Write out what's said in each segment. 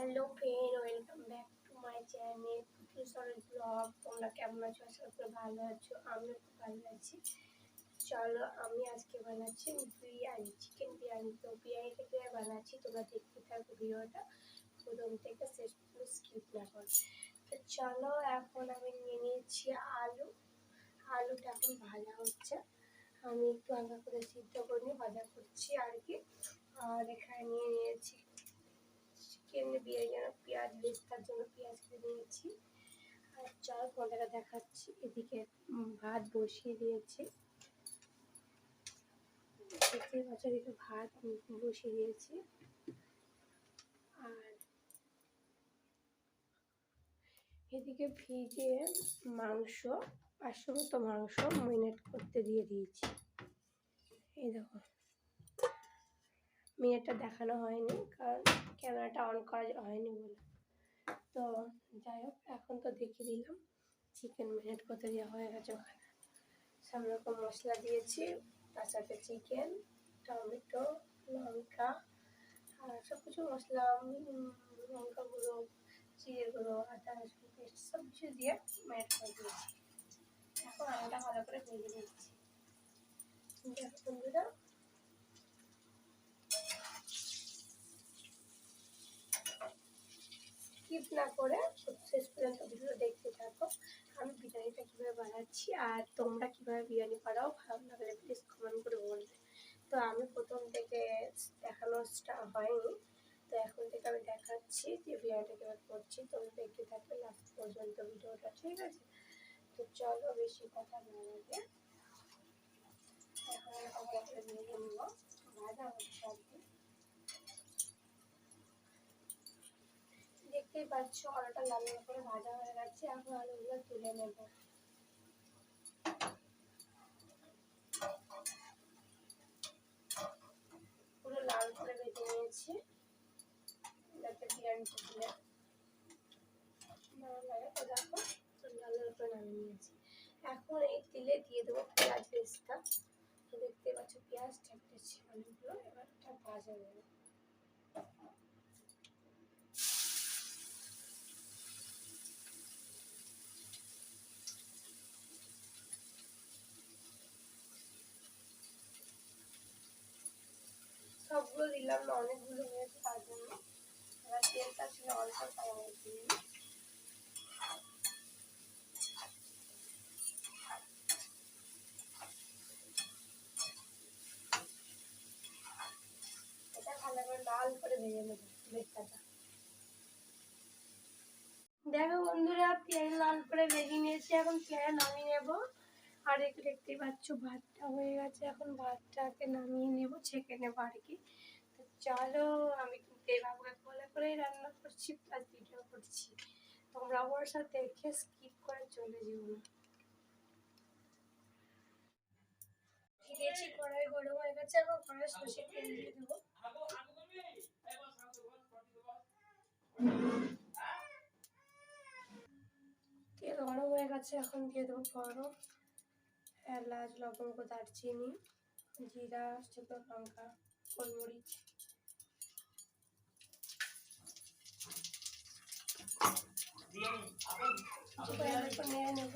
Hello friend, welcome back to my channel পুতুল blog. তোমরা কেমন আছো? আশা করি ভালো আছো। আমিও খুব ভালো আছি। চলো, আমি আজকে বানাচ্ছি বিরিয়ানি, চিকেন বিরিয়ানি। তো বিরিয়ানিটা কীভাবে বানাচ্ছি তোমরা দেখতে থাকো ভিডিওটা প্রথম থেকে শেষ পর্যন্ত স্কিপ না করো। তো চলো, এখন আমি নিয়ে নিয়েছি আলুটা এখন ভাজা হচ্ছে। আমি একটু হালকা করে সিদ্ধ করে নিয়ে ভাজা করছি আর কি। আর এখানে নিয়ে নিয়েছি চিকেন বিরিয়ানি, পেঁয়াজ বেস্তার জন্য পেঁয়াজ কেটে নিয়েছি। আর চল তোমাদেরকে দেখাচ্ছি। এদিকে ভাত বসিয়ে দিয়েছি, দেখতে পাচ্ছ, এদিকে ভাত বসিয়ে দিয়েছি। আর এদিকে ভিজে মাংস, 500 মতো মাংস ম্যারিনেট করতে দিয়ে দিয়েছি। এই দেখো, মিনিটটা দেখানো হয়নি কারণ ক্যামেরাটা অন করা হয়নি বলে। তো যাই হোক, এখন তো দেখিয়ে দিলাম চিকেন ম্যারিনেট করতে দেওয়া হয়ে গেছে। ওখানে সব রকম মশলা দিয়েছি, তার সাথে চিকেন, টমেটো, লঙ্কা আর সব কিছু মশলা, লঙ্কা গুঁড়ো, জিরে গুঁড়ো, আদা রসুন পেস্ট সব কিছু দিয়ে ম্যারিনেট করে দিয়েছি। এখন আলুটা ভালো করে ভেজে নিচ্ছি। দেখো বন্ধুরা, স্কিপ না করে শেষ পর্যন্ত ভিডিও দেখতে থাকো। আমি বিরিয়ানিটা কীভাবে বানাচ্ছি আর তোমরা কীভাবে বিরিয়ানি বানাও ভালো লাগলে প্লিজ কমেন্ট করে বলবে। তো আমি প্রথম থেকে দেখানো হয়নি, তো এখন থেকে আমি দেখাচ্ছি যে বিরিয়ানিটা কীভাবে করছি। তোমরা দেখতে থাকবে লাস্ট পর্যন্ত ভিডিওটা, ঠিক আছে? তো চলো, বেশি কথা না লাগে এখন ভালো করে ভেজে নিব। ভাজা হচ্ছে আর কি, দেখতেই পাচ্ছ আলুটা লাল লাল করে ভাজা হয়ে গেছে। এখন আলুগুলো তুলে নেব। পুরো লাল করে ভেজে নিয়েছি যাতে বিরিয়ানিটা তুলে ভালো লাগে। তো দেখো, লাল লাল করে নামিয়ে নিয়েছি। এখন এই তেলে দিয়ে দেবো পেঁয়াজ বেরেস্তা। তো দেখতে পাচ্ছ পেঁয়াজটা কেটেছি অনেকগুলো, এবার এটা ভাজা নেব। সবগুলো দিলাম না, অনেকগুলো হয়েছে তার জন্য। এবার তেলটা ছিল অল্প, তাই অনেক দিই। এটা ভালো করে লাল করে ভেজে নেব বেরেস্তাটা। দেখো বন্ধুরা, পেঁয়াজ লাল করে ভেজে নিয়েছি, এখন পেঁয়াজ নামিয়ে নেব। আর একটু দেখতেই পাচ্ছ ভাতটা হয়ে গেছে, এখন ভাতটাকে নামিয়ে নেব, ছেঁকে নেব আর কি। তো চলো, আমি কিন্তু এভাবে করেই রান্না করছি প্লাস ভিডিও করছি। তোমরা আমার সাথে দেখে স্কিপ করে চলে যেও না। দিয়েছি, কড়াই গরম হয়ে গেছে, এখন কড়াই সর্ষের তেল দিয়ে দেবো। তেল গরম হয়ে গেছে, এখন দিয়ে দেবো ফোড়ন, এলাচ, লবঙ্গ, দারচিনি, জিরা, শুকনো লঙ্কা, গোলমরিচ। নেড়ে নেব।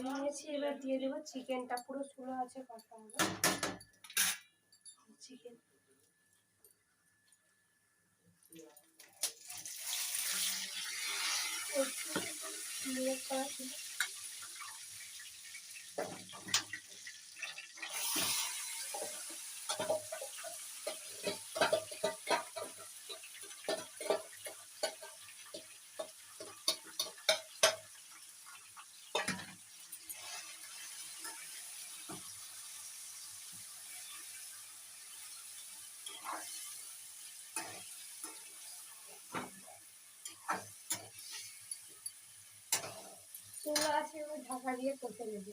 নিয়েছি, এবার দিয়ে দেবো চিকেনটা, পুরো চুলো আছে কষা হবে চিকেন। চুলো আছে, এবার ঢাকা দিয়ে কষে নেবে।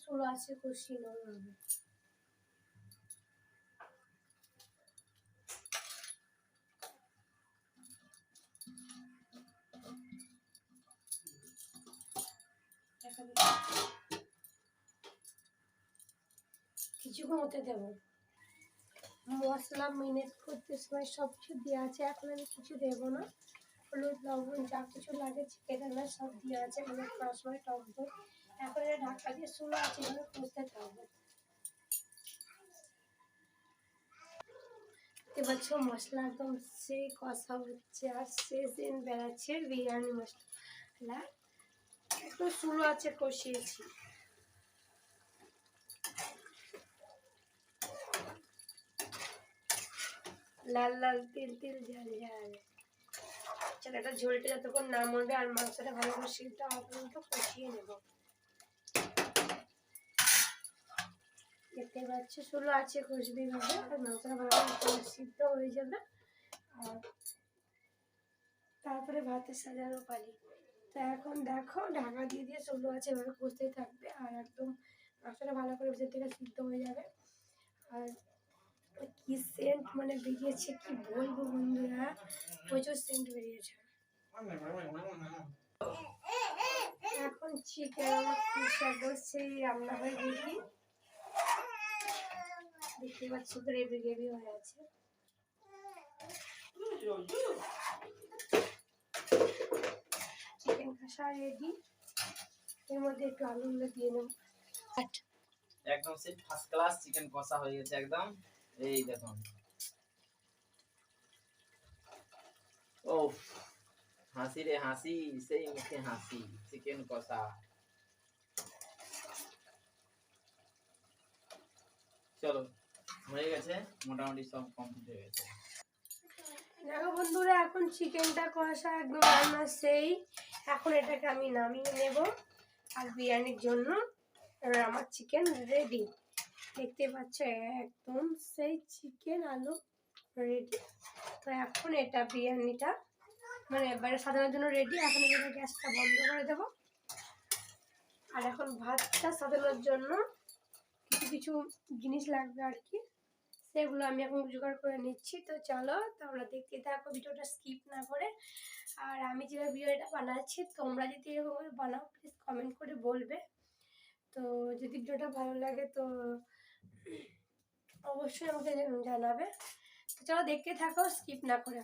ষোলো আছে কষিয়ে নেওয়া হবে। কিছুক্ষণ হতে দেবো। মশলা মেরিনেট করতে সময় সব কিছু দেওয়া আছে, এখন আমি কিছু দেবো না। হলুদ লবণ যা কিছু লাগে চিকেন রান্না সব দেওয়া আছে, মেরিনেট করার সময় টক দই। এখন এটা ঢাকা দিয়ে ষোলো আছে এভাবে কষতে থাকবো। দেখতে পাচ্ছ মশলা একদম সেই কষা হচ্ছে আর সে সেন বেড়াচ্ছে বিরিয়ানি মশলা। একটু ষোলো আছে কষিয়েছি। লাল লাল তিল তিল ঝাল ঝাল। চলো এটা ঝোলটা যতক্ষণ না মরবে আর মাংসটা ভালো করে সিদ্ধ হওয়া পর্যন্ত কষিয়ে নেব। দেখতে পাচ্ছ ষোলো আছে কষবে ভাবে আর মাংসটা ভালো করে সিদ্ধ হয়ে যাবে। আর তারপরে ভাতের সাজানো পালি। তো এখন দেখো ঢাকা দিয়ে দিয়ে ষোলো আছে এভাবে কষতেই থাকবে আর একদম মাংসটা ভালো করে ভেতর থেকে সিদ্ধ হয়ে যাবে। আর কি সেন্ট মানে বেরিয়েছে কি বলবো বন্ধুরা, প্রচুর সেন্ট বেরিয়েছে। এখন চিকেন কষাবো, সেই রান্না হয়ে গেছি। দেখতে পাচ্ছ গ্রেভি গ্রেভি হয়ে আছে। চিকেন কষা রেডি। এর মধ্যে একটু আলুগুলো দিয়ে নেব। একদম সেই ফার্স্ট ক্লাস চিকেন কষা হয়ে গেছে একদম। এই দেখুন, ও হাসি রে হাসি, সেই মুখে হাসি। চিকেন কষা চলো হয়ে গেছে, মোটামুটি সব কমপ্লিট হয়ে গেছে। দেখো বন্ধুরা এখন চিকেনটা কষা একদম রান্না সেই। এখন এটাকে আমি নামিয়ে নেব আর বিরিয়ানির জন্য আমার চিকেন রেডি। দেখতে পাচ্ছ একদম সেই চিকেন আলু রেডি। তো এখন এটা বিরিয়ানিটা মানে এবারে সাজানোর জন্য রেডি। এখন এটা গ্যাসটা বন্ধ করে দেবো। আর এখন ভাতটা সাজানোর জন্য কিছু কিছু জিনিস লাগবে আর কি, সেগুলো আমি এখন জোগাড় করে নিচ্ছি। তো চলো তোমরা দেখতে থাকো ভিডিওটা স্কিপ না করে। আর আমি যেভাবে ভিডিওটা বানাচ্ছি তোমরা যদি এরকম বানাও প্লিজ কমেন্ট করে বলবে। তো যদি ভিডিওটা ভালো লাগে তো অবশ্যই আমাকে জানাবে। তো চলো দেখতে থাকো স্কিপ না করে।